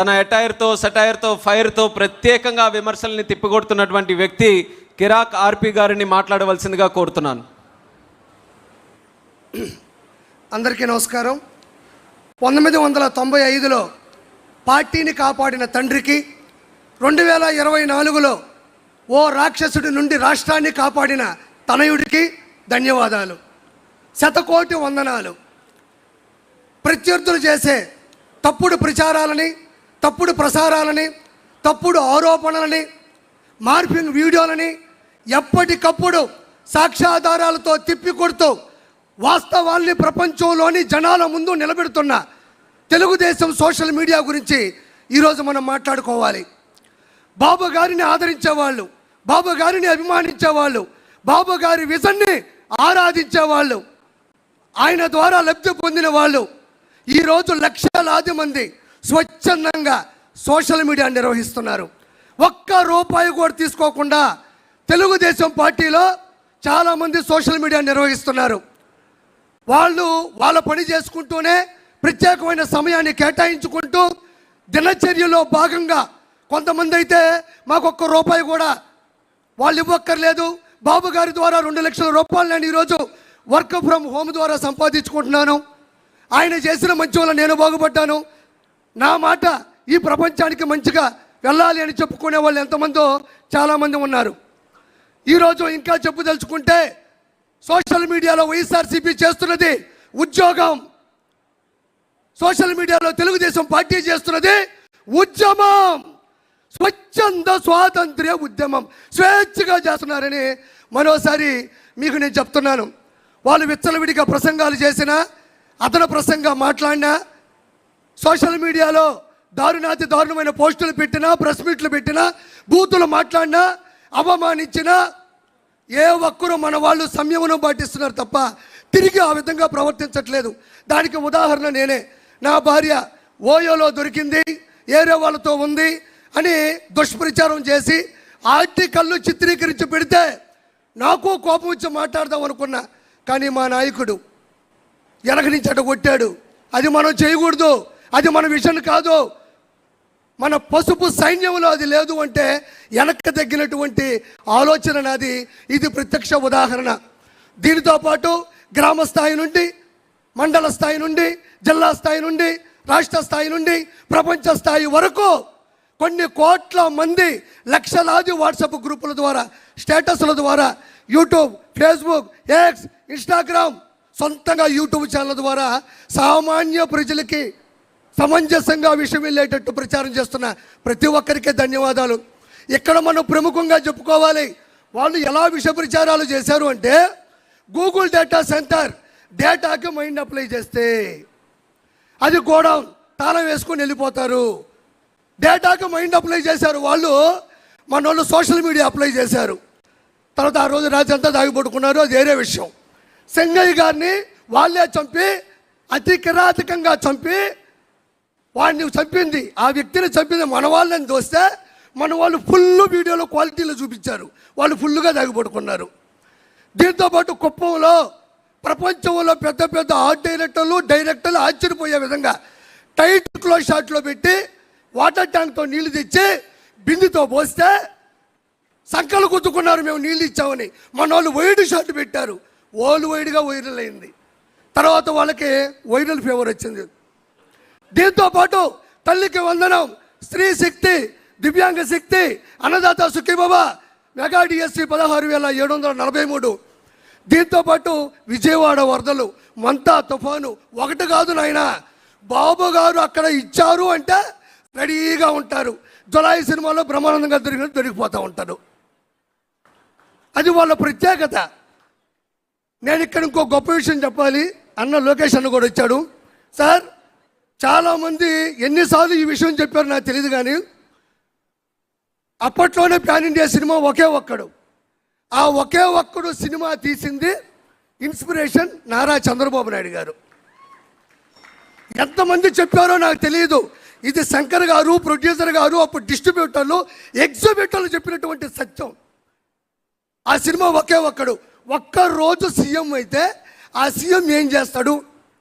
తన ఎటైర్తో సెటైర్తో ఫైర్తో ప్రత్యేకంగా విమర్శల్ని తిప్పికొడుతున్నటువంటి వ్యక్తి కిరాక్ ఆర్పి గారిని మాట్లాడవలసిందిగా కోరుతున్నాను. అందరికీ నమస్కారం. 1995లో పార్టీని కాపాడిన తండ్రికి, 2024లో ఓ రాక్షసుడి నుండి రాష్ట్రాన్ని కాపాడిన తనయుడికి ధన్యవాదాలు, శతకోటి వందనాలు. ప్రత్యర్థులు చేసే తప్పుడు ప్రచారాలని, తప్పుడు ప్రసారాలని, తప్పుడు ఆరోపణలని, మార్ఫింగ్ వీడియోలని ఎప్పటికప్పుడు సాక్ష్యాధారాలతో తిప్పికొడుతూ వాస్తవాల్ని ప్రపంచంలోని జనాల ముందు నిలబెడుతున్న తెలుగుదేశం సోషల్ మీడియా గురించి ఈరోజు మనం మాట్లాడుకోవాలి. బాబు గారిని ఆదరించేవాళ్ళు, బాబు గారిని అభిమానించేవాళ్ళు, బాబు గారి విజన్ని ఆరాధించేవాళ్ళు, ఆయన ద్వారా లబ్ధి పొందిన వాళ్ళు ఈరోజు లక్షలాది మంది స్వచ్ఛందంగా సోషల్ మీడియా నిర్వహిస్తున్నారు. ఒక్క రూపాయి కూడా తీసుకోకుండా తెలుగుదేశం పార్టీలో చాలామంది సోషల్ మీడియా నిర్వహిస్తున్నారు. వాళ్ళు వాళ్ళ పని చేసుకుంటూనే ప్రత్యేకమైన సమయాన్ని కేటాయించుకుంటూ దినచర్యలో భాగంగా కొంతమంది అయితే మాకు ఒక్క రూపాయి కూడా వాళ్ళు ఇవ్వక్కర్లేదు, బాబు గారి ద్వారా 2 లక్షల రూపాయలు నేను ఈరోజు వర్క్ ఫ్రమ్ హోమ్ ద్వారా సంపాదించుకుంటున్నాను, ఆయన చేసిన మంచి వల్ల నేను బాగుపడ్డాను, నా మాట ఈ ప్రపంచానికి మంచిగా వెళ్ళాలి అని చెప్పుకునే వాళ్ళు ఎంతమందో చాలామంది ఉన్నారు. ఈరోజు ఇంకా చెప్పుదలుచుకుంటే సోషల్ మీడియాలో వైఎస్ఆర్సీపీ చేస్తున్నది ఉద్యోగం, సోషల్ మీడియాలో తెలుగుదేశం పార్టీ చేస్తున్నది ఉద్యమం, స్వచ్ఛంద స్వాతంత్ర్య ఉద్యమం, స్వేచ్ఛగా చేస్తున్నారని మరోసారి మీకు నేను చెప్తున్నాను. వాళ్ళు విచ్చలవిడిగా ప్రసంగాలు చేసినా, అతను ప్రసంగా మాట్లాడినా, సోషల్ మీడియాలో దారుణాతి దారుణమైన పోస్టులు పెట్టినా, ప్రెస్ మీట్లు పెట్టినా, బూతులు మాట్లాడినా, అవమానించినా ఏ ఒక్కరూ మన వాళ్ళు సంయమనం పాటిస్తున్నారు తప్ప తిరిగి ఆ విధంగా ప్రవర్తించట్లేదు. దానికి ఉదాహరణ నేనే. నా భార్య ఓయోలో దొరికింది, ఏరే వాళ్ళతో ఉంది అని దుష్ప్రచారం చేసి ఆర్టికల్లు చిత్రీకరించి పెడితే నాకు కోపం వచ్చి మాట్లాడదాం అనుకున్నా. కానీ మా నాయకుడు వెనక నుంచి అటు కొట్టాడు. అది మనం చేయకూడదు, అది మన విషయం కాదు, మన పసుపు సైన్యంలో అది లేదు అంటే వెనక్కి తగ్గినటువంటి ఆలోచన నాది. ఇది ప్రత్యక్ష ఉదాహరణ. దీనితో పాటు గ్రామ స్థాయి నుండి, మండల స్థాయి నుండి, జిల్లా స్థాయి నుండి, రాష్ట్ర స్థాయి నుండి, ప్రపంచ స్థాయి వరకు కొన్ని కోట్ల మంది లక్షలాది వాట్సాప్ గ్రూపుల ద్వారా, స్టేటస్ల ద్వారా, యూట్యూబ్, ఫేస్బుక్, ఎక్స్, ఇన్స్టాగ్రామ్, సొంతంగా యూట్యూబ్ ఛానల్ ద్వారా సామాన్య ప్రజలకి సమంజసంగా విషయం వెళ్ళేటట్టు ప్రచారం చేస్తున్న ప్రతి ఒక్కరికి ధన్యవాదాలు. ఇక్కడ మనం ప్రముఖంగా చెప్పుకోవాలి. వాళ్ళు ఎలా విష ప్రచారాలు చేశారు అంటే, గూగుల్ డేటా సెంటర్ డేటాకి మైండ్ అప్లై చేస్తే అది గోడౌన్ తాళం వేసుకొని వెళ్ళిపోతారు. డేటాకి మైండ్ అప్లై చేశారు వాళ్ళు, మన వాళ్ళు సోషల్ మీడియా అప్లై చేశారు. తర్వాత ఆ రోజు రాత్రి అంతా దాగిపడుకున్నారు, అది వేరే విషయం. సెంగయ్య గారిని వాళ్ళే చంపి, అతి కిరాతకంగా చంపి, వాడిని చంపింది, ఆ వ్యక్తిని చంపింది మన వాళ్ళని దోస్తే మన వాళ్ళు ఫుల్ వీడియోలో క్వాలిటీలో చూపించారు, వాళ్ళు ఫుల్గా దాగిపడుకున్నారు. దీంతోపాటు కుప్పంలో ప్రపంచంలో పెద్ద పెద్ద ఆర్ట్ డైరెక్టర్లు ఆశ్చర్యపోయే విధంగా టైట్ క్లోజ్ షాట్లో పెట్టి వాటర్ ట్యాంక్తో నీళ్లు తెచ్చి బిందుతో పోస్తే సంకలు గుద్దుకున్నారు, మేము నీళ్ళు ఇచ్చామని. మన వాళ్ళు వైడ్ షాట్ పెట్టారు, వైడ్గా వైరల్ అయింది. తర్వాత వాళ్ళకి వైరల్ ఫీవర్ వచ్చింది. దీంతోపాటు తల్లికి వందనం, స్త్రీ శక్తి, దివ్యాంగ శక్తి, అన్నదాత సుఖీబాబా, మెగా డిఎస్సి 16,743. దీంతోపాటు విజయవాడ వరదలు, మంతా తుఫాను, ఒకటి కాదు నాయన. బాబు గారు అక్కడ ఇచ్చారు అంటే రెడీగా ఉంటారు. జులాయి సినిమాలో బ్రహ్మానందంగా దొరికిపోతూ ఉంటారు. అది వాళ్ళ ప్రత్యేకత. నేను ఇక్కడ ఇంకో గొప్ప విషయం చెప్పాలి. అన్న లోకేష్ అన్న కూడా వచ్చాడు. సార్, చాలామంది ఎన్నిసార్లు ఈ విషయం చెప్పారు నాకు తెలియదు, కానీ అప్పట్లోనే ప్యాన్ ఇండియా సినిమా ఒకే ఒక్కడు. ఆ ఒకే ఒక్కడు సినిమా తీసింది ఇన్స్పిరేషన్ నారా చంద్రబాబు నాయుడు గారు. ఎంతమంది చెప్పారో నాకు తెలియదు. ఇది శంకర్ గారు, ప్రొడ్యూసర్ గారు, అప్పుడు డిస్ట్రిబ్యూటర్లు, ఎగ్జిబ్యూటర్లు చెప్పినటువంటి సత్యం. ఆ సినిమా ఒకే ఒక్కడు. ఒక్కరోజు సీఎం అయితే ఆ సీఎం ఏం చేస్తాడు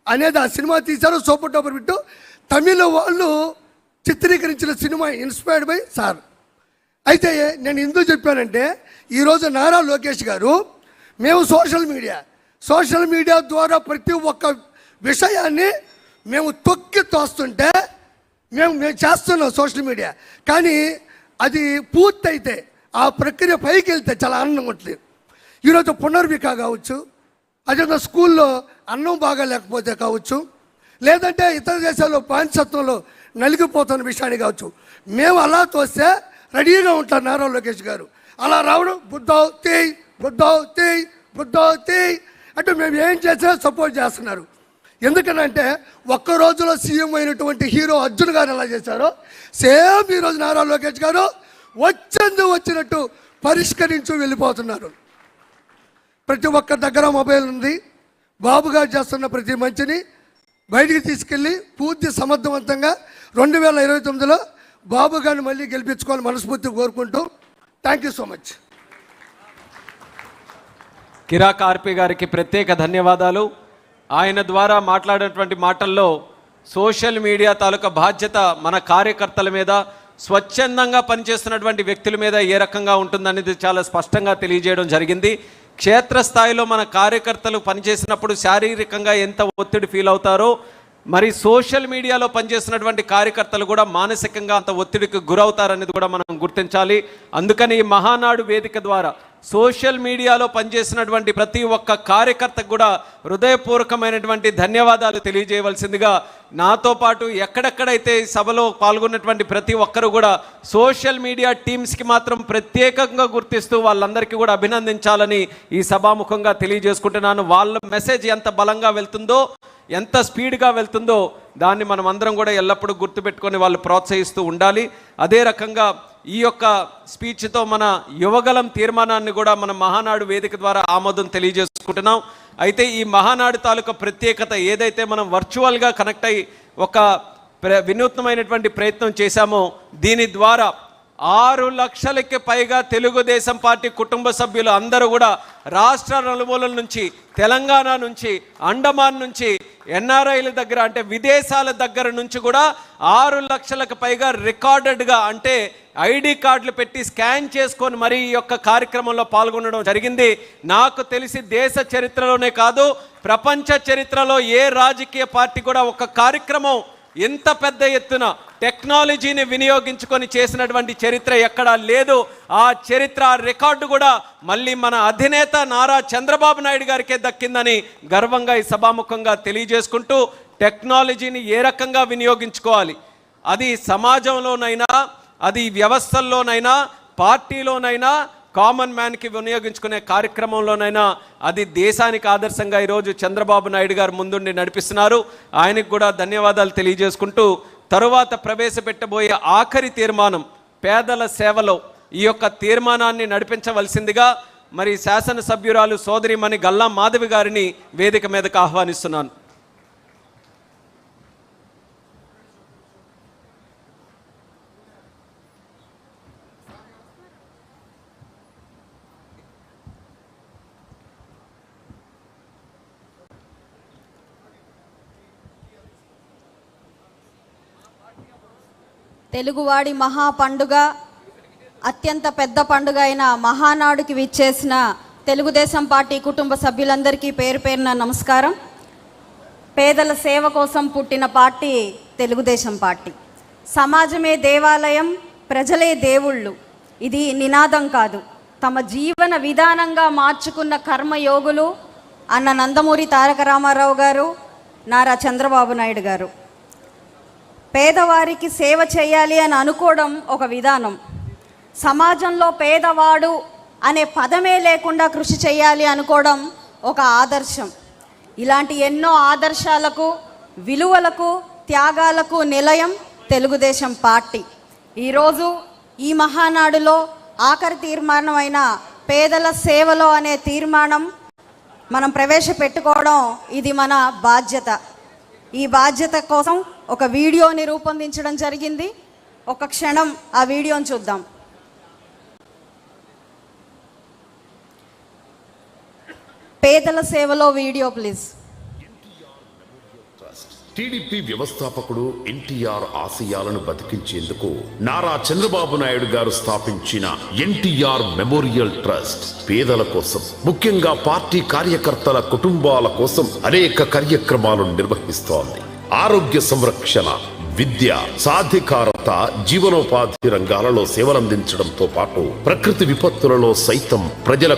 అనేది ఆ సినిమా తీశారు. Super duper bit. తమిళ వాళ్ళు చిత్రీకరించిన సినిమా ఇన్స్పైర్డ్ బై సార్. అయితే నేను ఎందుకు చెప్పానంటే ఈరోజు నారా లోకేష్ గారు మేము సోషల్ మీడియా ద్వారా ప్రతి ఒక్క విషయాన్ని మేము తొక్కి తోస్తుంటే మేము చేస్తున్నాం సోషల్ మీడియా, కానీ అది పూర్తయితే ఆ ప్రక్రియ పైకి వెళ్తే చాలా ఆనందంగా ఉంటుంది. ఈరోజు పునర్విక కావచ్చు, అదే స్కూల్లో అన్నం బాగా లేకపోతే కావచ్చు, లేదంటే ఇతర దేశాల్లో బానిసత్వంలో నలిగిపోతున్న విషయాన్ని కావచ్చు, మేము అలా తోస్తే రెడీగా ఉంటారు నారా లోకేష్ గారు. అలా రావడం బుద్ధావ్ తేయ్ అంటే మేము ఏం చేసినా సపోర్ట్ చేస్తున్నారు. ఎందుకనంటే ఒక్క రోజులో సీఎం అయినటువంటి హీరో అర్జున్ గారు ఎలా చేశారో సేమ్ ఈరోజు నారా లోకేష్ గారు వచ్చినట్టు పరిష్కరించు వెళ్ళిపోతున్నారు. ప్రతి ఒక్కరి దగ్గర మొబైల్ ఉంది. బాబు గారు చేస్తున్న ప్రతి మంచిని బయటికి తీసుకెళ్ళి పూర్తి సమర్థవంతంగా 2029లో బాబు గారిని మళ్ళీ గెలిపించుకోవాలని మనస్ఫూర్తిగా కోరుకుంటూ థ్యాంక్ యూ సో మచ్. కిరాక్ ఆర్పి గారికి ప్రత్యేక ధన్యవాదాలు. ఆయన ద్వారా మాట్లాడినటువంటి మాటల్లో సోషల్ మీడియా తాలూకా బాధ్యత మన కార్యకర్తల మీద, స్వచ్ఛందంగా పనిచేస్తున్నటువంటి వ్యక్తుల మీద ఏ రకంగా ఉంటుందనేది చాలా స్పష్టంగా తెలియజేయడం జరిగింది. క్షేత్రస్థాయిలో మన కార్యకర్తలు పనిచేసినప్పుడు శారీరకంగా ఎంత ఒత్తిడి ఫీల్ అవుతారో, మరి సోషల్ మీడియాలో పనిచేస్తున్నటువంటి కార్యకర్తలు కూడా మానసికంగా అంత ఒత్తిడికి గురవుతారనేది కూడా మనం గుర్తించాలి. అందుకని ఈ మహానాడు వేదిక ద్వారా సోషల్ మీడియాలో పనిచేసినటువంటి ప్రతి ఒక్క కార్యకర్తకు కూడా హృదయపూర్వకమైనటువంటి ధన్యవాదాలు తెలియజేయవలసిందిగా, నాతో పాటు ఎక్కడెక్కడైతే సభలో పాల్గొన్నటువంటి ప్రతి ఒక్కరు కూడా సోషల్ మీడియా టీమ్స్కి మాత్రం ప్రత్యేకంగా గుర్తిస్తూ వాళ్ళందరికీ కూడా అభినందించాలని ఈ సభాముఖంగా తెలియజేసుకుంటున్నాను. వాళ్ళ మెసేజ్ ఎంత బలంగా వెళ్తుందో, ఎంత స్పీడ్గా వెళ్తుందో దాన్ని మనం అందరం కూడా ఎల్లప్పుడూ గుర్తుపెట్టుకొని వాళ్ళు ప్రోత్సహిస్తూ ఉండాలి. అదే రకంగా ఈ యొక్క స్పీచ్తో మన యువగలం తీర్మానాన్ని కూడా మన మహానాడు వేదిక ద్వారా ఆమోదం తెలియజేసుకుంటున్నాం. అయితే ఈ మహానాడు తాలూకా ప్రత్యేకత ఏదైతే మనం వర్చువల్గా కనెక్ట్ అయ్యి ఒక వినూత్నమైనటువంటి ప్రయత్నం చేశామో, దీని ద్వారా 6 లక్షలకి పైగా తెలుగుదేశం పార్టీ కుటుంబ సభ్యులు అందరూ కూడా రాష్ట్ర నలుమూలల నుంచి, తెలంగాణ నుంచి, అండమాన్ నుంచి, ఎన్ఆర్ఐల దగ్గర అంటే విదేశాల దగ్గర నుంచి కూడా 6 లక్షలకు పైగా రికార్డెడ్గా అంటే ఐడి కార్డులు పెట్టి స్కాన్ చేసుకొని మరి ఈ యొక్క కార్యక్రమంలో పాల్గొనడం జరిగింది. నాకు తెలిసి దేశ చరిత్రలోనే కాదు, ప్రపంచ చరిత్రలో ఏ రాజకీయ పార్టీ కూడా ఒక కార్యక్రమం ఇంత పెద్ద ఎత్తున టెక్నాలజీని వినియోగించుకొని చేసినటువంటి చరిత్ర ఎక్కడా లేదు. ఆ చరిత్ర రికార్డు కూడా మళ్ళీ మన అధినేత నారా చంద్రబాబు నాయుడు గారికే దక్కిందని గర్వంగా ఈ సభాముఖంగా తెలియజేసుకుంటూ, టెక్నాలజీని ఏ రకంగా వినియోగించుకోవాలి, అది సమాజంలోనైనా, అది వ్యవస్థల్లోనైనా, పార్టీలోనైనా, కామన్ మ్యాన్కి వినియోగించుకునే కార్యక్రమంలోనైనా అది దేశానికి ఆదర్శంగా ఈరోజు చంద్రబాబు నాయుడు గారు ముందుండి నడిపిస్తున్నారు. ఆయనకు కూడా ధన్యవాదాలు తెలియజేసుకుంటూ, తరువాత ప్రవేశపెట్టబోయే ఆఖరి తీర్మానం పేదల సేవలో ఈ యొక్క తీర్మానాన్ని నడిపించవలసిందిగా మరి శాసనసభ్యురాలు సోదరిమణి గల్లా మాధవి గారిని వేదిక మీదకు ఆహ్వానిస్తున్నాను. తెలుగువాడి మహా పండుగ, అత్యంత పెద్ద పండుగ అయిన మహానాడుకి విచ్చేసిన తెలుగుదేశం పార్టీ కుటుంబ సభ్యులందరికీ పేరు పేరున నమస్కారం. పేదల సేవ కోసం పుట్టిన పార్టీ తెలుగుదేశం పార్టీ. సమాజమే దేవాలయం, ప్రజలే దేవుళ్ళు. ఇది నినాదం కాదు, తమ జీవన విధానంగా మార్చుకున్న కర్మయోగులు అన్న నందమూరి తారక రామారావు గారు, నారా చంద్రబాబు నాయుడు గారు. పేదవారికి సేవ చేయాలి అని అనుకోవడం ఒక విధానం, సమాజంలో పేదవాడు అనే పదమే లేకుండా కృషి చేయాలి అనుకోవడం ఒక ఆదర్శం. ఇలాంటి ఎన్నో ఆదర్శాలకు, విలువలకు, త్యాగాలకు నిలయం తెలుగుదేశం పార్టీ. ఈరోజు ఈ మహానాడులో ఆఖరి తీర్మానం అయిన పేదల సేవలో అనే తీర్మానం మనం ప్రవేశపెట్టుకోవడం ఇది మన బాధ్యత. ఈ బాధ్యత కోసం ఒక వీడియోని రూపొందించడం జరిగింది. ఒక క్షణం ఆ వీడియోని చూద్దాం. పేదల సేవలో వీడియో ప్లీజ్. టీడీపీ వ్యవస్థాపకుడు ఎన్టీఆర్ ఆశయాలను బతికించేందుకు నారా చంద్రబాబు నాయుడు గారు స్థాపించిన ఎన్టీఆర్ మెమోరియల్ ట్రస్ట్ పేదల కోసం, ముఖ్యంగా పార్టీ కార్యకర్తల కుటుంబాల కోసం అనేక కార్యక్రమాలను నిర్వహిస్తోంది. ఆరోగ్య సంరక్షణ, విద్య, సాధికారత, జీవనోపాధి రంగాలలో సేవలందించడంతో పాటు ప్రకృతి విపత్తులలో సైతం ప్రజల